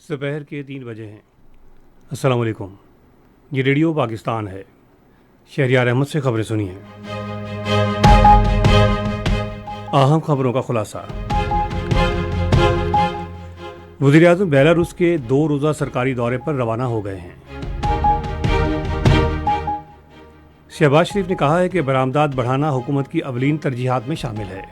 दोपहर के 3 बजे हैं। अस्सलाम वालेकुम। ये रेडियो पाकिस्तान है। शहरियार अहमद से खबरें सुनिए। अहम खबरों का खुलासा। वज़ीर-ए-आज़म बेलारूस के 2 रोज़ा सरकारी दौरे पर रवाना हो गए हैं। शहबाज शरीफ ने कहा है कि बरामदात बढ़ाना हुकूमत की अवलीन तरजीहात में शामिल है।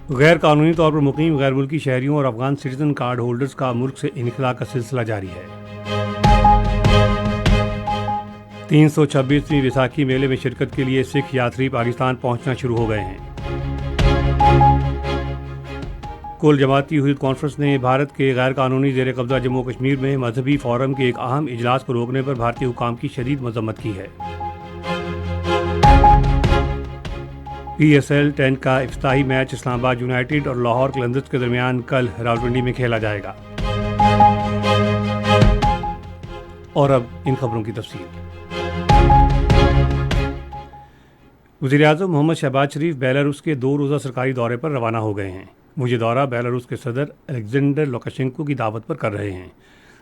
गैर कानूनी तौर पर मुकीम गैर मुल्की शहरियों और अफगान सिटीजन कार्ड होल्डर्स का मुल्क से इनखला का सिलसिला जारी है। 326वीं विसाखी मेले में शिरकत के लिए सिख यात्री पाकिस्तान पहुंचना शुरू हो गए हैं। कुल जमाती हुर्रियत कॉन्फ्रेंस ने भारत के गैर कानूनी जेर कब्जा जम्मू कश्मीर में मजहबी फोरम के एक अहम इजलास को रोकने पर भारतीय हुकाम की शदीद मजम्मत की है। PSL 10 का इफ्तिताही मैच इस्लामाबाद यूनाइटेड और लाहौर कलंदर्स के दरमियान कल रावलपिंडी में खेला जाएगा। और अब इन खबरों की तफसील। वज़ीर-ए-आज़म मोहम्मद शहबाज शरीफ बेलारूस के 2 रोज़ा सरकारी दौरे पर रवाना हो गए हैं। वो ये दौरा बेलारूस के सदर अलेक्जेंडर लुकाशेंको की दावत पर कर रहे हैं।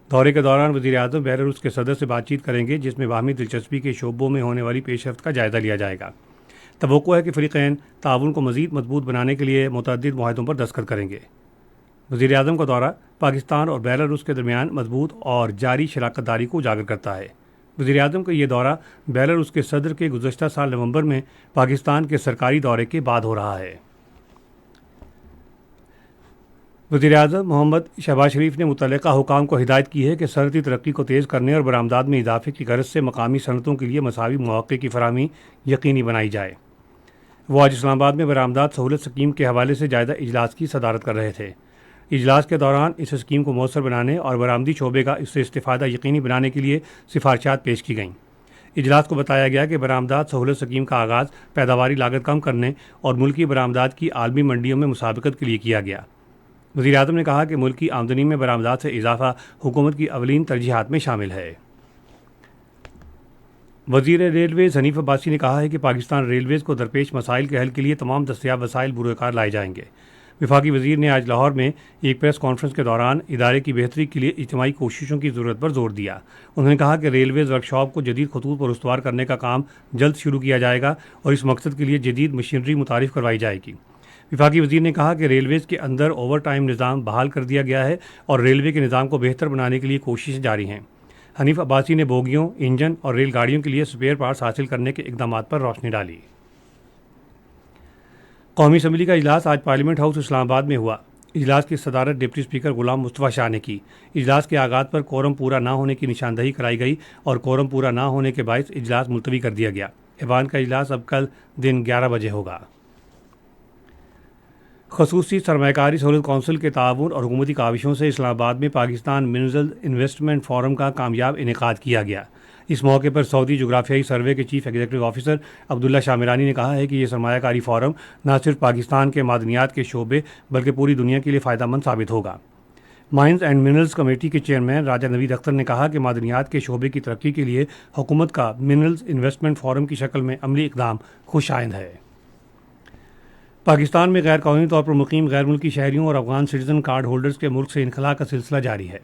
दौरे के दौरान वज़ीर-ए-आज़म बेलारूस के सदर से बातचीत करेंगे, जिसमें बाहमी दिलचस्पी के शोबों में होने वाली पेशरफ्त का जायज़ा लिया जाएगा। तवक्को है कि फ़रीक़ैन ताउन को मज़ीद मजबूत बनाने के लिए मुतअद्दिद मुआहदों पर दस्तखत करेंगे। वज़ीर-ए-आज़म का दौरा पाकिस्तान और बेलारूस के दरमियान मजबूत और जारी शराकत दारी को उजागर करता है। वज़ीर-ए-आज़म का ये दौरा बेलारूस के सदर के गुज़श्ता साल नवंबर में पाकिस्तान के सरकारी दौरे के बाद हो रहा है। वज़ीर-ए-आज़म मोहम्मद शहबाज शरीफ ने मुतल्लिका हुकाम को हिदायत की है कि सनअती तरक्की को तेज़ करने और बरामदात में इजाफे की गरज से मकामी सनअतों के लिए मसावी मौक़े की फराहमी यकीनी बनाई जाए। वो आज इस्लामाबाद में बरामदात सहूलत स्कीम के हवाले से जायज़ा इजलास की सदारत कर रहे थे। इजलास के दौरान इस स्कीम को मौसर बनाने और बरामदी शोबे का इससे इस्तिफ़ादा यकीनी बनाने के लिए सिफारिशात पेश की गईं। इजलास को बताया गया कि बरामदात सहूलत स्कीम का आगाज़ पैदावारी लागत कम करने और मुल्की बरामदात की आलमी मंडियों में मुसाबकत के लिए किया गया। वज़ीर-ए-आज़म ने कहा कि मुल्की आमदनी में बरामदात से इजाफा हुकूमत की अवलीन तरजीहात में शामिल है। वज़ीर रेलवेज़ हनीफ अब्बासी ने कहा है कि पाकिस्तान रेलवेज़ को दरपेश मसाइल के हल के लिए तमाम दस्तयाब वसाइल बुरोकार लाए जाएंगे। वफाकी वज़ीर ने आज लाहौर में एक प्रेस कॉन्फ्रेंस के दौरान इदारे की बेहतरी के लिए इज्तिमाई कोशिशों की ज़रूरत पर जोर दिया। उन्होंने कहा कि रेलवेज़ वर्कशॉप को जदीद खतूत पर उस्तवार करने का काम जल्द शुरू किया जाएगा और इस मकसद के लिए जदीद मशीनरी मुतारिफ करवाई जाएगी। वफाकी वज़ीर ने कहा कि रेलवेज़ के अंदर ओवर टाइम निज़ाम बहाल कर दिया गया है और रेलवे के निज़ाम को बेहतर बनाने के लिए कोशिशें जारी हैं। हनीफ अब्बासी ने बोगियों, इंजन और रेलगाड़ियों के लिए स्पेयर पार्ट्स हासिल करने के इक़दामात पर रोशनी डाली। कौमी असम्बली का इजलास आज पार्लियामेंट हाउस इस्लामाबाद में हुआ। इजलास की सदारत डिप्टी स्पीकर गुलाम मुस्तफ़ा शाह ने की। इजलास के आगाज़ पर कोरम पूरा ना होने की निशानदही कराई गई और कोरम पूरा ना होने के बायस इजलास मुलतवी कर दिया गया। ऐवान का इजलास अब कल दिन 11 बजे होगा। ख़ुसूसी सरमायाकारी सहूलत कौंसिल के ताउन और हुकूमती काविशों से इस्लामाबाद में पाकिस्तान मिनरल इन्वेस्टमेंट फोरम का कामयाब इनेकाद किया गया। इस मौके पर सऊदी जोग्राफियाई सर्वे के चीफ एग्जीक्यूटिव ऑफिसर अब्दुल्ला शामिरानी ने कहा है कि यह सरमायाकारी फोरम न सिर्फ पाकिस्तान के मादनियात के शोबे बल्कि पूरी दुनिया के लिए फ़ायदेमंद साबित होगा। माइंस एंड मिनरल्स कमेटी के चेयरमैन राजा नवीद अख्तर ने कहा कि मादनियात के शोबे की तरक्की के लिए हुकूमत का मिनरल्स इन्वेस्टमेंट फोरम की शक्ल में अमली इक़दाम खुशाइंद है। पाकिस्तान में गैर कानूनी तौर पर मुकीम गैर मुल्की शहरियों और अफगान सिटीजन कार्ड होल्डर्स के मुल्क से इनखला का सिलसिला जारी है।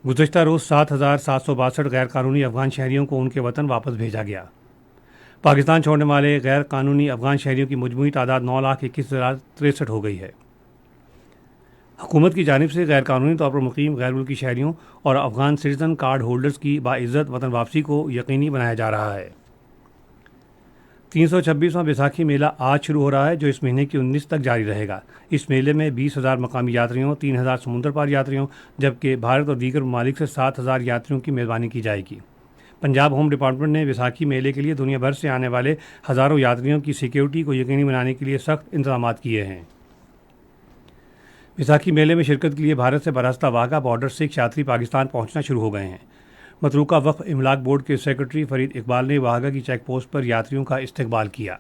गुज़श्ता रोज़ 7,762 गैर कानूनी अफगान शहरियों को उनके वतन वापस भेजा गया। पाकिस्तान छोड़ने वाले गैर कानूनी अफगान शहरियों की मजमूई तादाद 9,21,063 हो गई है। हुकूमत की जानिब से गैर कानूनी तौर पर मुकीम गैर मुल्की शहरियों और अफगान सिटीजन कार्ड होल्डर्स की बाइज़्ज़त वतन वापसी को यकीनी बनाया जा रहा है। 326वां बैसाखी मेला आज शुरू हो रहा है, जो इस महीने की 19 तक जारी रहेगा। इस मेले में 20,000 मकामी यात्रियों, 3,000 समुद्र पार यात्रियों, जबकि भारत और दीगर ममालिक से 7,000 यात्रियों की मेज़बानी की जाएगी। पंजाब होम डिपार्टमेंट ने बैसाखी मेले के लिए दुनिया भर से आने वाले हज़ारों यात्रियों की सिक्योरिटी को यकीनी बनाने के लिए सख्त इंतजाम किए हैं। बैसाखी मेले में शिरकत के लिए भारत से बरास्ता वाघा बॉर्डर सिख यात्री पाकिस्तान पहुँचना शुरू हो गए हैं। मतरूका वक्फ इमलाक बोर्ड के सेक्रेटरी फरीद इकबाल ने वाघा की चेक पोस्ट पर यात्रियों का इस्तकबाल किया।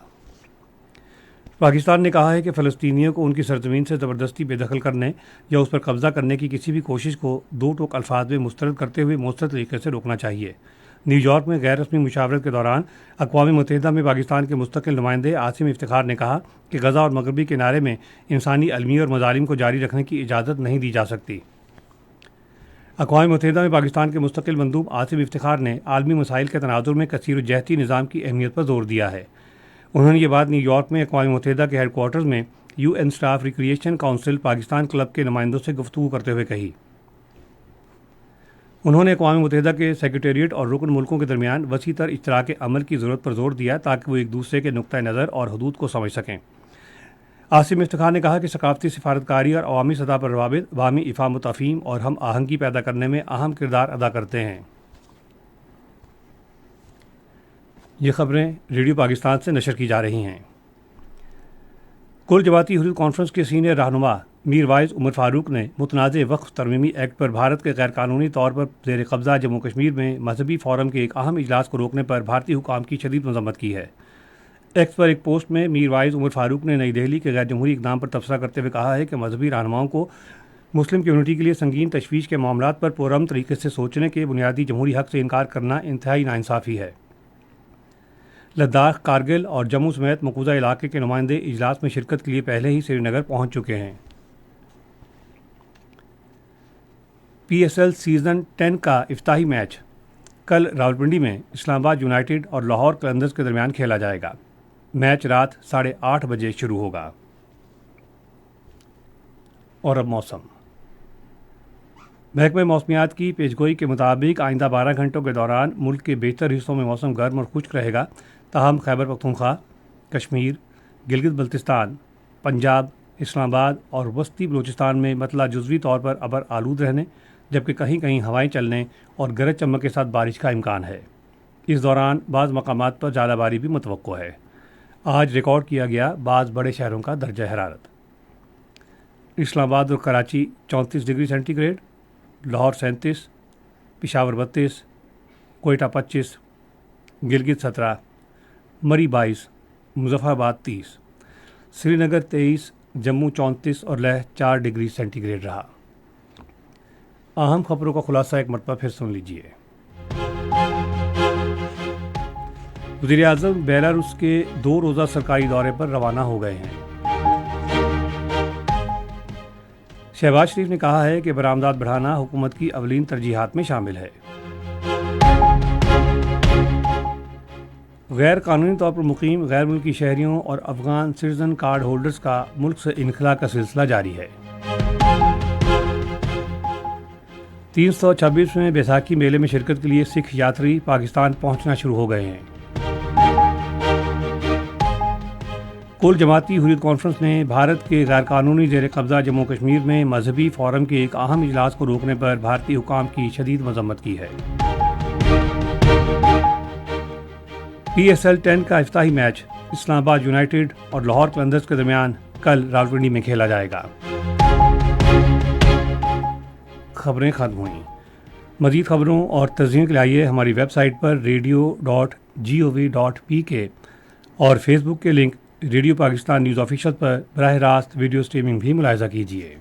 पाकिस्तान ने कहा है कि फ़लस्तीनियों को उनकी सरजमीन से ज़बरदस्ती बेदखल करने या उस पर कब्ज़ा करने की किसी भी कोशिश को दो टोक अल्फाज में मुस्तरद करते हुए मौसर तरीके से रोकना चाहिए। نیو یارک میں غیر رسمی مشاورت کے دوران اقوام متحدہ میں پاکستان کے مستقل نمائندے عاصم افتخار نے کہا کہ غزہ اور مغربی کنارے میں انسانی المیہ اور مظالم کو جاری رکھنے کی اجازت نہیں دی جا سکتی۔ اقوام متحدہ میں پاکستان کے مستقل مندوب عاصم افتخار نے عالمی مسائل کے تناظر میں کثیر الجہتی نظام کی اہمیت پر زور دیا ہے۔ انہوں نے یہ بات نیو یارک میں اقوام متحدہ کے ہیڈ کوارٹرز میں U N staff recreation council Pakistan club کے نمائندوں سے گفتگو کرتے ہوئے کہی۔ انہوں نے اقوام متحدہ کے سیکریٹریٹ اور رکن ملکوں کے درمیان وسیع تر اشتراک عمل کی ضرورت پر زور دیا تاکہ وہ ایک دوسرے کے نقطۂ نظر اور حدود کو سمجھ سکیں۔ عاصم افتخار نے کہا کہ ثقافتی سفارتکاری اور عوامی سطح پر روابط باہمی افہام و تفہیم اور ہم آہنگی پیدا کرنے میں اہم کردار ادا کرتے ہیں۔ یہ خبریں ریڈیو پاکستان سے نشر کی جا رہی ہیں۔ کل جماعتی حریت کانفرنس کے سینئر رہنما میر وائز عمر فاروق نے متنازع وقف ترمیمی ایکٹ پر بھارت کے غیر قانونی طور پر زیر قبضہ جموں کشمیر میں مذہبی فورم کے ایک اہم اجلاس کو روکنے پر بھارتی حکام کی شدید مذمت کی ہے۔ ایکس پر ایک پوسٹ میں میر وائز عمر فاروق نے نئی دہلی کے غیر جمہوری اقدام پر تبصرہ کرتے ہوئے کہا ہے کہ مذہبی رہنماؤں کو مسلم کمیونٹی کے لیے سنگین تشویش کے معاملات پر پرامن طریقے سے سوچنے کے بنیادی جمہوری حق سے انکار کرنا انتہائی ناانصافی ہے۔ لداخ، کارگل اور جموں سمیت مقبوضہ علاقے کے نمائندے اجلاس میں شرکت کے لیے پہلے ہی سری نگر پہنچ چکے ہیں۔ پی ایس ایل سیزن 10 کا افتتاحی میچ کل راولپنڈی میں اسلام آباد یونائیٹڈ اور لاہور قلندرز کے درمیان کھیلا جائے گا۔ میچ رات 8:30 بجے شروع ہوگا۔ اور اب موسم۔ محکمہ موسمیات کی پیشگوئی کے مطابق آئندہ 12 گھنٹوں کے دوران ملک کے بیشتر حصوں میں موسم گرم اور خشک رہے گا، تاہم خیبر پختونخوا، کشمیر، گلگت بلتستان، پنجاب، اسلام آباد اور وسطی بلوچستان میں مطلع جزوی طور پر ابر آلود رہنے جبکہ کہیں کہیں ہوائیں چلنے اور گرج چمک کے ساتھ بارش کا امکان ہے۔ اس دوران بعض مقامات پر ژالہ باری بھی متوقع ہے۔ آج ریکارڈ کیا گیا بعض بڑے شہروں کا درجہ حرارت۔ اسلام آباد اور Karachi 34 degree centigrade, Lahore 37، Peshawar 32، Quetta 25، Gilgit 17، Murree 22، Muzaffarabad 30، سری نگر 23، جموں 34 اور لیہ 4 ڈگری سینٹی گریڈ رہا۔ اہم خبروں کا خلاصہ ایک مرتبہ پھر سن لیجیے۔ وزیر اعظم بیلاروس کے 2 روزہ سرکاری دورے پر روانہ ہو گئے ہیں۔ شہباز شریف نے کہا ہے کہ برآمدات بڑھانا حکومت کی اولین ترجیحات میں شامل ہے۔ غیر قانونی طور پر مقیم غیر ملکی شہریوں اور افغان سٹیزن کارڈ ہولڈرز کا ملک سے انخلاء کا سلسلہ جاری ہے۔ 326ویں بیساکھی میلے میں شرکت کے لیے سکھ یاتری پاکستان پہنچنا شروع ہو گئے ہیں۔ کل جماعتی حریت کانفرنس نے بھارت کے غیر قانونی زیر قبضہ جموں کشمیر میں مذہبی فورم کے ایک اہم اجلاس کو روکنے پر بھارتی حکام کی شدید مذمت کی ہے۔ پی ایس ایل 10 کا افتتاحی میچ اسلام آباد یونائیٹڈ اور لاہور قلندرز کے درمیان کل راولپنڈی میں کھیلا جائے گا۔ خبریں ختم ہوئیں۔ مزید خبروں اور تجزیوں کے لیے ہماری ویب سائٹ پر radio.gov.pk اور فیس بک کے link radio Pakistan news official پر براہ راست ویڈیو سٹریمنگ بھی ملاحظہ کیجیے۔